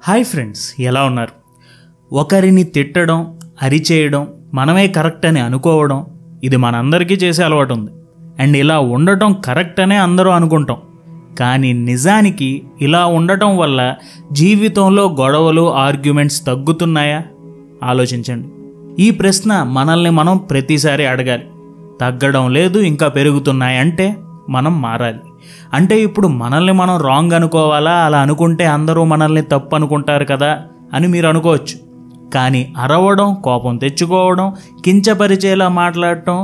Hi friends, ఎలా ఉన్నారు? ఒకరిని తిట్టడం, అరిచేయడం, మనమే కరెక్ట్ అని అనుకోవడం, ఇది మనందరికీ చేసే అలవాటు ఉంది. అండ్ ఇలా ఉండటం కరెక్ట్ అనే అందరూ అనుకుంటాం. కానీ నిజానికి ఇలా ఉండటం వల్ల జీవితంలో గొడవలు, ఆర్గ్యుమెంట్స్ తగ్గుతున్నాయా? ఆలోచించండి. ఈ ప్రశ్న మనల్ని మనం ప్రతిసారి అడగాలి. తగ్గడం లేదు, ఇంకా పెరుగుతున్నాయంటే మనం మారాలి. అంటే ఇప్పుడు మనల్ని మనం రాంగ్ అనుకోవాలా? అలా అనుకుంటే అందరూ మనల్ని తప్పు అనుకుంటారు కదా అని మీరు అనుకోవచ్చు. కానీ అరవడం, కోపం తెచ్చుకోవడం, కించపరిచేలా మాట్లాడటం,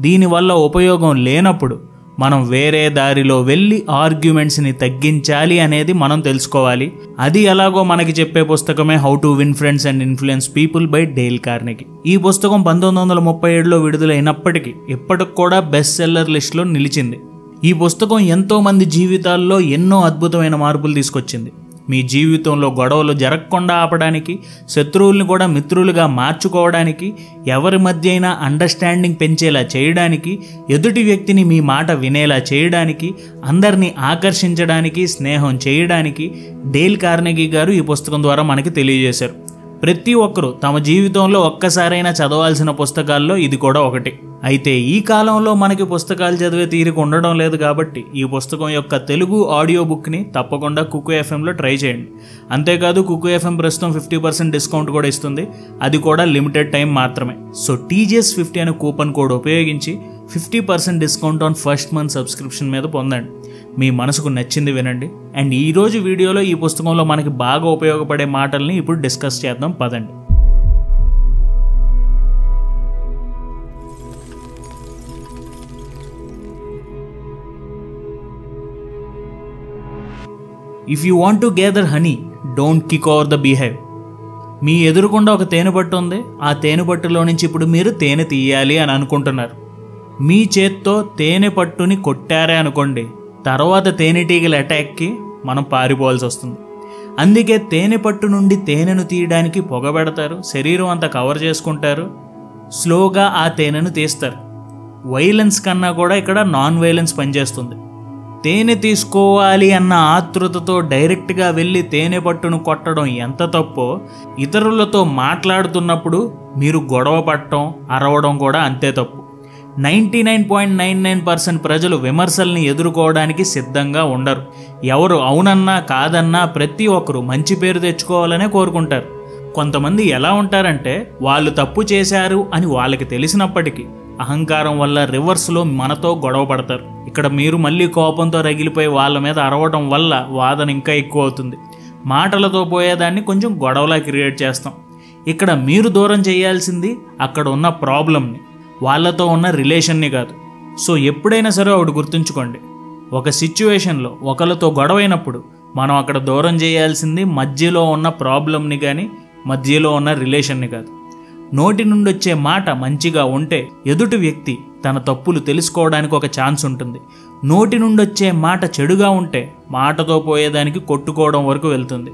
దీనివల్ల ఉపయోగం లేనప్పుడు మనం వేరే దారిలో వెళ్ళి ఆర్గ్యుమెంట్స్ని తగ్గించాలి అనేది మనం తెలుసుకోవాలి. అది ఎలాగో మనకి చెప్పే పుస్తకమే how to win friends and influence people by Dale Carnegie. ఈ పుస్తకం 1937లో విడుదలైనప్పటికీ ఇప్పటికి కూడా బెస్ట్ సెల్లర్ లిస్ట్లో నిలిచింది. ఈ పుస్తకం ఎంతోమంది జీవితాల్లో ఎన్నో అద్భుతమైన మార్పులు తీసుకొచ్చింది. మీ జీవితంలో గొడవలు జరగకుండా ఆపడానికి, శత్రువుల్ని కూడా మిత్రులుగా మార్చుకోవడానికి, ఎవరి మధ్య అయినా అండర్స్టాండింగ్ పెంచేలా చేయడానికి, ఎదుటి వ్యక్తిని మీ మాట వినేలా చేయడానికి, అందరినీ ఆకర్షించడానికి, స్నేహం చేయడానికి డేల్ కార్నెగీ గారు ఈ పుస్తకం ద్వారా మనకి తెలియజేశారు. ప్రతి ఒక్కరూ తమ జీవితంలో ఒక్కసారైనా చదవాల్సిన పుస్తకాల్లో ఇది కూడా ఒకటి. అయితే ఈ కాలంలో మనకి పుస్తకాలు చదివే తీరిక ఉండడం లేదు కాబట్టి ఈ పుస్తకం యొక్క తెలుగు ఆడియో బుక్ని తప్పకుండా కుకు ఎఫ్ఎంలో ట్రై చేయండి. అంతేకాదు కుకు ఎఫ్ఎం ప్రస్తుతం 50% డిస్కౌంట్ కూడా ఇస్తుంది. అది కూడా లిమిటెడ్ టైం మాత్రమే. సో TGS50 అనే కూపన్ కోడ్ ఉపయోగించి 50% discount on first month subscription మీద పొందండి. మీ మనసుకు నచ్చింది వినండి. అండ్ ఈరోజు వీడియోలో ఈ పుస్తకంలో మనకి బాగా ఉపయోగపడే మాటల్ని ఇప్పుడు డిస్కస్ చేద్దాం, పదండి. If you want to gather honey, don't kick over the beehive. మీ ఎదురుకుండా ఒక తేనెపట్టు ఉంది. ఆ తేనెపట్టులో నుంచి ఇప్పుడు మీరు తేనె తీయాలి అని అనుకుంటున్నారు. మీ చేత్తో తేనె పట్టుని కొట్టారే అనుకోండి, తర్వాత తేనెటీగల అటాక్కి మనం పారిపోవాల్సి వస్తుంది. అందుకే తేనె పట్టు నుండి తేనెను తీయడానికి పొగబెడతారు, శరీరం అంతా కవర్ చేసుకుంటారు, స్లోగా ఆ తేనెను తీస్తారు. వైలెన్స్ కన్నా కూడా ఇక్కడ నాన్ వైలెన్స్ పనిచేస్తుంది. తేనె తీసుకోవాలి అన్న ఆతృతతో డైరెక్ట్గా వెళ్ళి తేనె పట్టును కొట్టడం ఎంత తప్పో, ఇతరులతో మాట్లాడుతున్నప్పుడు మీరు గొడవ పడటం, అరవడం కూడా అంతే తప్పు. 99.99% ప్రజలు విమర్శల్ని ఎదుర్కోవడానికి సిద్ధంగా ఉండరు. ఎవరు అవునన్నా కాదన్నా ప్రతి ఒక్కరు మంచి పేరు తెచ్చుకోవాలనే కోరుకుంటారు. కొంతమంది ఎలా ఉంటారంటే, వాళ్ళు తప్పు చేశారు అని వాళ్ళకి తెలిసినప్పటికీ అహంకారం వల్ల రివర్స్లో మనతో గొడవ పడతారు. ఇక్కడ మీరు మళ్ళీ కోపంతో రగిలిపోయి వాళ్ళ మీద అరవడం వల్ల వాదన ఇంకా ఎక్కువ అవుతుంది. మాటలతో పోయేదాన్ని కొంచెం గొడవలా క్రియేట్ చేస్తాం. ఇక్కడ మీరు దూరం చేయాల్సింది అక్కడ ఉన్న ప్రాబ్లమ్ని, వాళ్ళతో ఉన్న రిలేషన్ని కాదు. సో ఎప్పుడైనా సరే ఒకటి గుర్తుంచుకోండి, ఒక సిచ్యువేషన్లో ఒకరితో గొడవైనప్పుడు మనం అక్కడ దూరం చేయాల్సింది మధ్యలో ఉన్న ప్రాబ్లమ్ని కానీ, మధ్యలో ఉన్న రిలేషన్ని కాదు. నోటి నుండి వచ్చే మాట మంచిగా ఉంటే ఎదుటి వ్యక్తి తన తప్పులు తెలుసుకోవడానికి ఒక ఛాన్స్ ఉంటుంది. నోటి నుండి వచ్చే మాట చెడుగా ఉంటే మాటతో పోయేదానికి కొట్టుకోవడం వరకు వెళ్తుంది.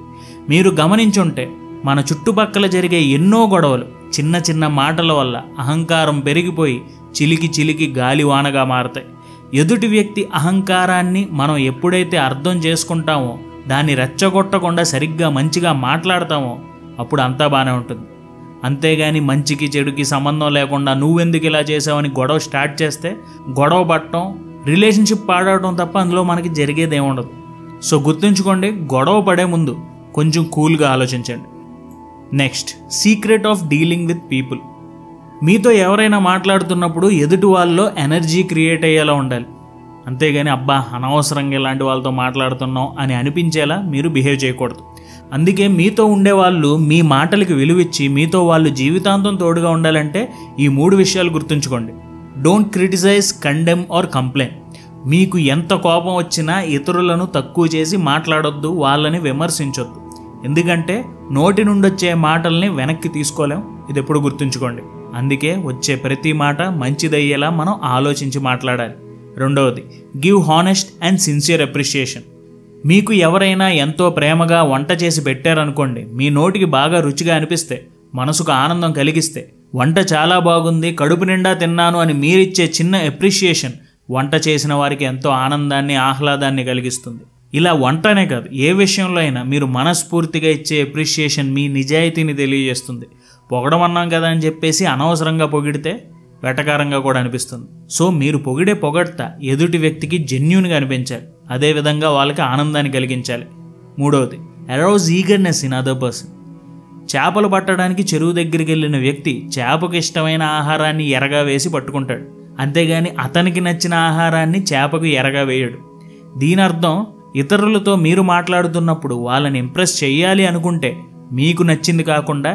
మీరు గమనించుంటే మన చుట్టుపక్కల జరిగే ఎన్నో గొడవలు చిన్న చిన్న మాటల వల్ల అహంకారం పెరిగిపోయి చిలికి చిలికి గాలివానగా మారతాయి. ఎదుటి వ్యక్తి అహంకారాన్ని మనం ఎప్పుడైతే అర్థం చేసుకుంటామో, దాన్ని రెచ్చగొట్టకుండా సరిగ్గా మంచిగా మాట్లాడతామో, అప్పుడు అంతా బాగానే ఉంటుంది. అంతేగాని మంచికి చెడుకి సంబంధం లేకుండా నువ్వెందుకు ఇలా చేసావని గొడవ స్టార్ట్ చేస్తే గొడవ పడటం, రిలేషన్షిప్ పాడవడం తప్ప అందులో మనకి జరిగేది ఏముండదు. సో గుర్తుంచుకోండి, గొడవ పడే ముందు కొంచెం కూల్గా ఆలోచించండి. Next, secret of dealing with people. మీతో ఎవరైనా మాట్లాడుతున్నప్పుడు ఎదుటి వాళ్ళలో ఎనర్జీ క్రియేట్ అయ్యేలా ఉండాలి. అంతేగాని అబ్బా అనవసరంగా ఇలాంటి వాళ్ళతో మాట్లాడుతున్నాం అని అనిపించేలా మీరు బిహేవ్ చేయకూడదు. అందుకే మీతో ఉండేవాళ్ళు మీ మాటలకి విలువిచ్చి మీతో వాళ్ళు జీవితాంతం తోడుగా ఉండాలంటే ఈ 3 విషయాలు గుర్తుంచుకోండి. Don't criticize, condemn or complain. మీకు ఎంత కోపం వచ్చినా ఇతరులను తక్కువ చేసి మాట్లాడొద్దు, వాళ్ళని విమర్శించొద్దు. ఎందుకంటే నోటి నుండి వచ్చే మాటల్ని వెనక్కి తీసుకోలేం. ఇది ఎప్పుడు గుర్తుంచుకోండి. అందుకే వచ్చే ప్రతి మాట మంచిదయ్యేలా మనం ఆలోచించి మాట్లాడాలి. రెండవది, give honest and sincere appreciation. మీకు ఎవరైనా ఎంతో ప్రేమగా వంట చేసి పెట్టారనుకోండి, మీ నోటికి బాగా రుచిగా అనిపిస్తే, మనసుకు ఆనందం కలిగిస్తే, వంట చాలా బాగుంది, కడుపు నిండా తిన్నాను అని మీరిచ్చే చిన్న అప్రిషియేషన్ వంట చేసిన వారికి ఎంతో ఆనందాన్ని, ఆహ్లాదాన్ని కలిగిస్తుంది. ఇలా వంటనే కాదు, ఏ విషయంలో అయినా మీరు మనస్ఫూర్తిగా ఇచ్చే అప్రిషియేషన్ మీ నిజాయితీని తెలియజేస్తుంది. పొగడమన్నాం కదా అని చెప్పేసి అనవసరంగా పొగిడితే వెటకారంగా కూడా అనిపిస్తుంది. సో మీరు పొగిడే పొగడ్త ఎదుటి వ్యక్తికి జెన్యూన్గా అనిపించాలి, అదేవిధంగా వాళ్ళకి ఆనందాన్ని కలిగించాలి. మూడవది, arouse eagerness in other person. చేపలు పట్టడానికి చెరువు దగ్గరికి వెళ్ళిన వ్యక్తి చేపకు ఇష్టమైన ఆహారాన్ని ఎరగా వేసి పట్టుకుంటాడు, అంతేగాని అతనికి నచ్చిన ఆహారాన్ని చేపకు ఎరగా వేయడు. దీని అర్థం ఇతరులతో మీరు మాట్లాడుతున్నప్పుడు వాళ్ళని ఇంప్రెస్ చేయాలి అనుకుంటే మీకు నచ్చింది కాకుండా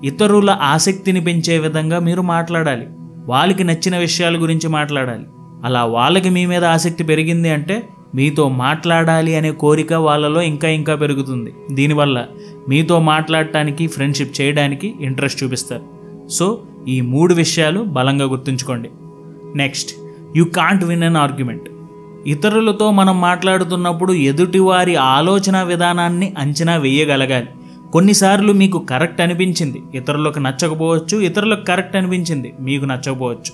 ఇతరుల ఆసక్తిని పెంచే విధంగా మీరు మాట్లాడాలి, వాళ్ళకి నచ్చిన విషయాల గురించి మాట్లాడాలి. అలా వాళ్ళకి మీ మీద ఆసక్తి పెరిగింది అంటే మీతో మాట్లాడాలి అనే కోరిక వాళ్ళలో ఇంకా ఇంకా పెరుగుతుంది. దీనివల్ల మీతో మాట్లాడటానికి, ఫ్రెండ్షిప్ చేయడానికి ఇంట్రెస్ట్ చూపిస్తారు. సో ఈ 3 విషయాలు బలంగా గుర్తుంచుకోండి. Next, you can't win an argument. ఇతరులతో మనం మాట్లాడుతున్నప్పుడు ఎదుటివారి ఆలోచన విధానాన్ని అంచనా వేయగలగాలి. కొన్నిసార్లు మీకు కరెక్ట్ అనిపించింది, ఇతరులకు నచ్చకపోవచ్చు, ఇతరులకు కరెక్ట్ అనిపించింది, మీకు నచ్చకపోవచ్చు.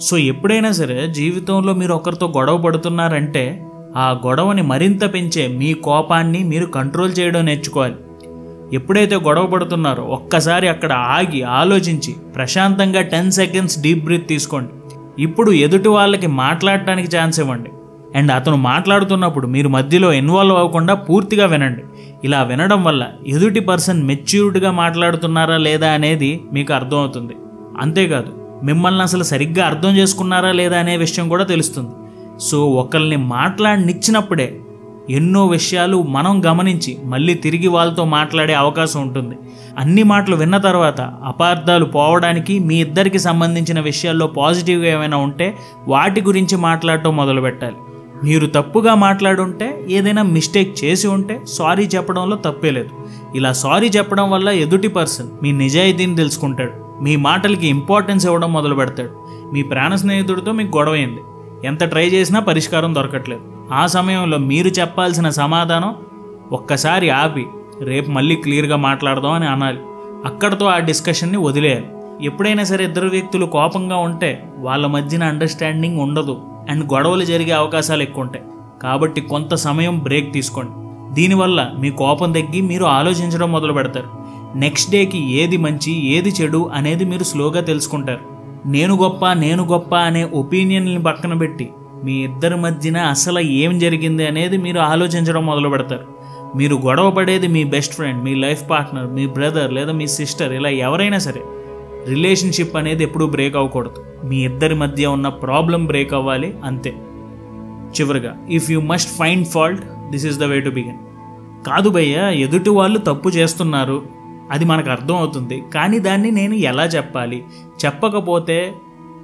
సో ఎప్పుడైనా సరే జీవితంలో మీరు ఒకరితో గొడవ పడుతున్నారంటే ఆ గొడవని మరింత పెంచే మీ కోపాన్ని మీరు కంట్రోల్ చేయడం నేర్చుకోవాలి. ఎప్పుడైతే గొడవ పడుతున్నారో ఒక్కసారి అక్కడ ఆగి ఆలోచించి ప్రశాంతంగా 10 సెకండ్స్ డీప్ బ్రీత్ తీసుకోండి. ఇప్పుడు ఎదుటి వాళ్ళకి మాట్లాడటానికి ఛాన్స్ ఇవ్వండి. అండ్ అతను మాట్లాడుతున్నప్పుడు మీరు మధ్యలో ఇన్వాల్వ్ అవ్వకుండా పూర్తిగా వినండి. ఇలా వినడం వల్ల ఎదుటి పర్సన్ మెచ్యూర్డ్గా మాట్లాడుతున్నారా లేదా అనేది మీకు అర్థమవుతుంది. అంతేకాదు మిమ్మల్ని అసలు సరిగ్గా అర్థం చేసుకున్నారా లేదా అనే విషయం కూడా తెలుస్తుంది. సో ఒకరిని మాట్లాడనిచ్చినప్పుడే ఎన్నో విషయాలు మనం గమనించి మళ్ళీ తిరిగి వాళ్ళతో మాట్లాడే అవకాశం ఉంటుంది. అన్ని మాటలు విన్న తర్వాత అపార్థాలు పోవడానికి మీ ఇద్దరికి సంబంధించిన విషయాల్లో పాజిటివ్గా ఏమైనా ఉంటే వాటి గురించి మాట్లాడటం మొదలు పెట్టాలి. మీరు తప్పుగా మాట్లాడుంటే, ఏదైనా మిస్టేక్ చేసి ఉంటే సారీ చెప్పడంలో తప్పే లేదు. ఇలా సారీ చెప్పడం వల్ల ఎదుటి పర్సన్ మీ నిజాయితీని తెలుసుకుంటాడు, మీ మాటలకి ఇంపార్టెన్స్ ఇవ్వడం మొదలు పెడతాడు. మీ ప్రాణ స్నేహితుడితో మీకు గొడవైంది, ఎంత ట్రై చేసినా పరిష్కారం దొరకట్లేదు. ఆ సమయంలో మీరు చెప్పాల్సిన సమాధానం ఒక్కసారి ఆపి రేపు మళ్ళీ క్లియర్గా మాట్లాడదాం అని అనాలి. అక్కడితో ఆ డిస్కషన్ని వదిలేయాలి. ఎప్పుడైనా సరే ఇద్దరు వ్యక్తులు కోపంగా ఉంటే వాళ్ళ మధ్యన అండర్స్టాండింగ్ ఉండదు అండ్ గొడవలు జరిగే అవకాశాలు ఎక్కువ ఉంటాయి. కాబట్టి కొంత సమయం బ్రేక్ తీసుకోండి. దీనివల్ల మీ కోపం తగ్గి మీరు ఆలోచించడం మొదలు పెడతారు. నెక్స్ట్ డేకి ఏది మంచి ఏది చెడు అనేది మీరు స్లోగా తెలుసుకుంటారు. నేను గొప్ప అనే ఒపీనియన్ని పక్కన పెట్టి మీ ఇద్దరి మధ్యన అసలు ఏం జరిగింది అనేది మీరు ఆలోచించడం మొదలు పెడతారు. మీరు గొడవ పడేది మీ బెస్ట్ ఫ్రెండ్, మీ లైఫ్ పార్ట్నర్, మీ బ్రదర్ లేదా మీ సిస్టర్, ఇలా ఎవరైనా సరే రిలేషన్షిప్ అనేది ఎప్పుడూ బ్రేక్ అవ్వకూడదు. మీ ఇద్దరి మధ్య ఉన్న ప్రాబ్లం బ్రేక్ అవ్వాలి, అంతే. చివరిగా, if you must find fault, this is the way to begin. కాదు భయ్యా, ఎదుటి వాళ్ళు తప్పు చేస్తున్నారు, అది మనకు అర్థం అవుతుంది, కానీ దాన్ని నేను ఎలా చెప్పాలి? చెప్పకపోతే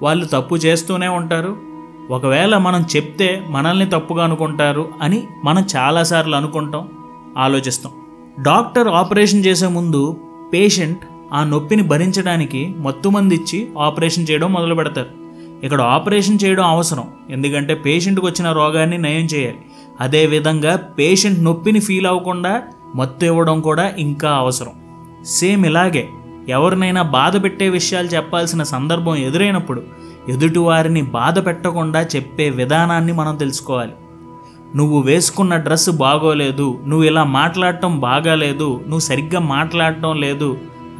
వాళ్ళు తప్పు చేస్తూనే ఉంటారు, ఒకవేళ మనం చెప్తే మనల్ని తప్పుగా అనుకుంటారు అని మనం చాలాసార్లు అనుకుంటాం, ఆలోచిస్తాం. డాక్టర్ ఆపరేషన్ చేసే ముందు పేషెంట్ ఆ నొప్పిని భరించడానికి మత్తుమంది ఇచ్చి ఆపరేషన్ చేయడం మొదలు పెడతారు. ఇక్కడ ఆపరేషన్ చేయడం అవసరం, ఎందుకంటే పేషెంట్కి వచ్చిన రోగాన్ని నయం చేయాలి. అదేవిధంగా పేషెంట్ నొప్పిని ఫీల్ అవ్వకుండా మత్తు ఇవ్వడం కూడా ఇంకా అవసరం. సేమ్ ఇలాగే ఎవరినైనా బాధ పెట్టే విషయాలు చెప్పాల్సిన సందర్భం ఎదురైనప్పుడు ఎదుటివారిని బాధ పెట్టకుండా చెప్పే విధానాన్ని మనం తెలుసుకోవాలి. నువ్వు వేసుకున్న డ్రెస్ బాగోలేదు, నువ్వు ఇలా మాట్లాడటం బాగాలేదు, నువ్వు సరిగ్గా మాట్లాడటం లేదు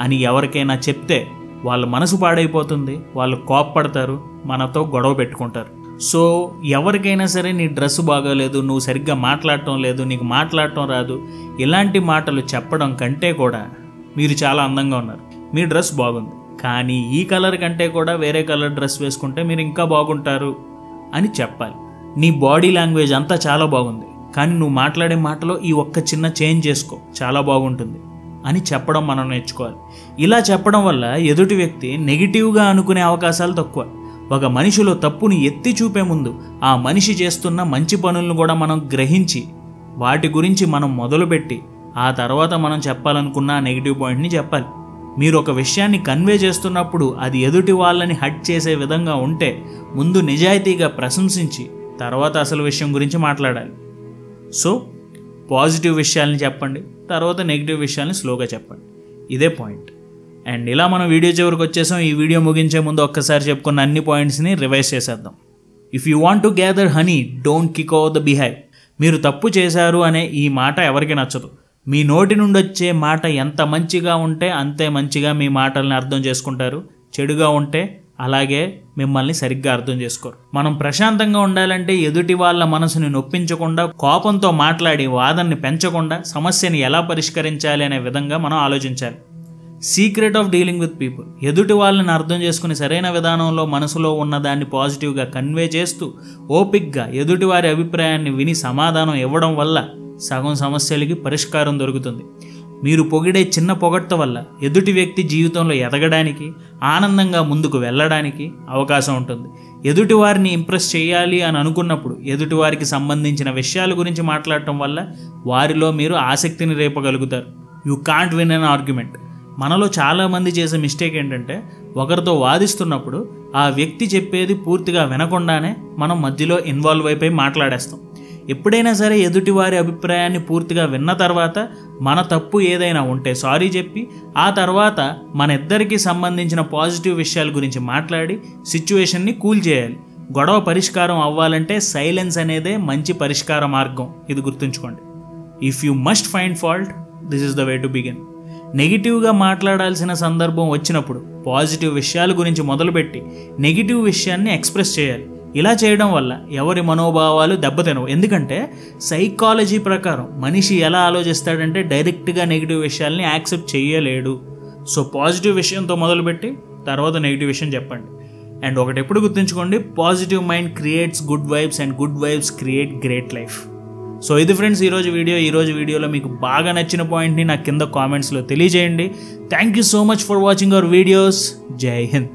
అని ఎవరికైనా చెప్తే వాళ్ళ మనసు పాడైపోతుంది, వాళ్ళు కోప్పడతారు, మనతో గొడవ పెట్టుకుంటారు. సో ఎవరికైనా సరే నీ డ్రెస్ బాగోలేదు, నువ్వు సరిగ్గా మాట్లాడటం లేదు, నీకు మాట్లాడటం రాదు, ఇలాంటి మాటలు చెప్పడం కంటే కూడా మీరు చాలా అందంగా ఉన్నారు, మీ డ్రెస్ బాగుంది, కానీ ఈ కలర్ కంటే కూడా వేరే కలర్ డ్రెస్ వేసుకుంటే మీరు ఇంకా బాగుంటారు అని చెప్పాలి. నీ బాడీ లాంగ్వేజ్ అంతా చాలా బాగుంది, కానీ నువ్వు మాట్లాడే మాటలో ఈ ఒక్క చిన్న చేంజ్ చేసుకో, చాలా బాగుంటుంది అని చెప్పడం మనం నేర్చుకోవాలి. ఇలా చెప్పడం వల్ల ఎదుటి వ్యక్తి నెగిటివ్గా అనుకునే అవకాశాలు తక్కువ. ఒక మనిషిలో తప్పుని ఎత్తి చూపే ముందు ఆ మనిషి చేస్తున్న మంచి పనులను కూడా మనం గ్రహించి వాటి గురించి మనం మొదలుపెట్టి ఆ తర్వాత మనం చెప్పాలనుకున్న నెగిటివ్ పాయింట్ని చెప్పాలి. మీరు ఒక విషయాన్ని కన్వే చేస్తున్నప్పుడు అది ఎదుటి వాళ్ళని హర్ట్ చేసే విధంగా ఉంటే ముందు నిజాయితీగా ప్రశంసించి తర్వాత అసలు విషయం గురించి మాట్లాడాలి. సో పాజిటివ్ విషయాల్ని చెప్పండి, తర్వాత నెగిటివ్ విషయాల్ని స్లోగా చెప్పండి. ఇదే పాయింట్. అండ్ ఇలా మనం వీడియో చివరికి వచ్చేసాం. ఈ వీడియో ముగించే ముందు ఒక్కసారి చెప్పుకున్న అన్ని పాయింట్స్ని రివైజ్ చేసేద్దాం. If you want to gather honey, don't kick over the beehive. మీరు తప్పు చేశారు అనే ఈ మాట ఎవరికి నచ్చదు. మీ నోటి నుండి వచ్చే మాట ఎంత మంచిగా ఉంటే అంతే మంచిగా మీ మాటల్ని అర్థం చేసుకుంటారు. చెడుగా ఉంటే అలాగే మిమ్మల్ని సరిగ్గా అర్థం చేసుకోరు. మనం ప్రశాంతంగా ఉండాలంటే ఎదుటి వాళ్ళ మనసుని నొప్పించకుండా, కోపంతో మాట్లాడి వాదనని పెంచకుండా సమస్యని ఎలా పరిష్కరించాలి అనే విధంగా మనం ఆలోచించాలి. Secret of dealing with people. ఎదుటి వాళ్ళని అర్థం చేసుకుని సరైన విధానంలో మనసులో ఉన్నదాన్ని పాజిటివ్గా కన్వే చేస్తూ ఓపిక్గా ఎదుటివారి అభిప్రాయాన్ని విని సమాధానం ఇవ్వడం వల్ల సగం సమస్యలకి పరిష్కారం దొరుకుతుంది. మీరు పొగిడే చిన్న పొగడ్త వల్ల ఎదుటి వ్యక్తి జీవితంలో ఎదగడానికి, ఆనందంగా ముందుకు వెళ్ళడానికి అవకాశం ఉంటుంది. ఎదుటివారిని ఇంప్రెస్ చేయాలి అని అనుకున్నప్పుడు ఎదుటివారికి సంబంధించిన విషయాల గురించి మాట్లాడటం వల్ల వారిలో మీరు ఆసక్తిని రేపగలుగుతారు. You can't win an argument. మనలో చాలామంది చేసే మిస్టేక్ ఏంటంటే, ఒకరితో వాదిస్తున్నప్పుడు ఆ వ్యక్తి చెప్పేది పూర్తిగా వినకుండానే మనం మధ్యలో ఇన్వాల్వ్ అయిపోయి మాట్లాడేస్తాం. ఎప్పుడైనా సరే ఎదుటివారి అభిప్రాయాన్ని పూర్తిగా విన్న తర్వాత మన తప్పు ఏదైనా ఉంటే సారీ చెప్పి, ఆ తర్వాత మన ఇద్దరికి సంబంధించిన పాజిటివ్ విషయాల గురించి మాట్లాడి సిచ్యువేషన్ని కూల్ చేయాలి. గొడవ పరిష్కారం అవ్వాలంటే సైలెన్స్ అనేదే మంచి పరిష్కార మార్గం. ఇది గుర్తుంచుకోండి. If you must find fault, this is the way to begin. నెగిటివ్గా మాట్లాడాల్సిన సందర్భం వచ్చినప్పుడు పాజిటివ్ విషయాల గురించి మొదలుపెట్టి నెగిటివ్ విషయాన్ని ఎక్స్ప్రెస్ చేయాలి. ఇలా చేయడం వల్ల ఎవరి మనోభావాలు దెబ్బతినవు. ఎందుకంటే సైకాలజీ ప్రకారం మనిషి ఎలా ఆలోచిస్తాడంటే డైరెక్ట్గా నెగిటివ్ విషయాల్ని యాక్సెప్ట్ చేయలేడు. సో పాజిటివ్ విషయంతో మొదలుపెట్టి తర్వాత నెగిటివ్ విషయం చెప్పండి. అండ్ ఒకటి ఎప్పుడు గుర్తుంచుకోండి, positive mind creates good vibes and good vibes create great life. So ఇది ఫ్రెండ్స్ ఈరోజు వీడియోలో మీకు బాగా నచ్చిన పాయింట్ని నాకు కింద కామెంట్స్లో తెలియజేయండి. Thank you so much for watching our videos. జై హింద్.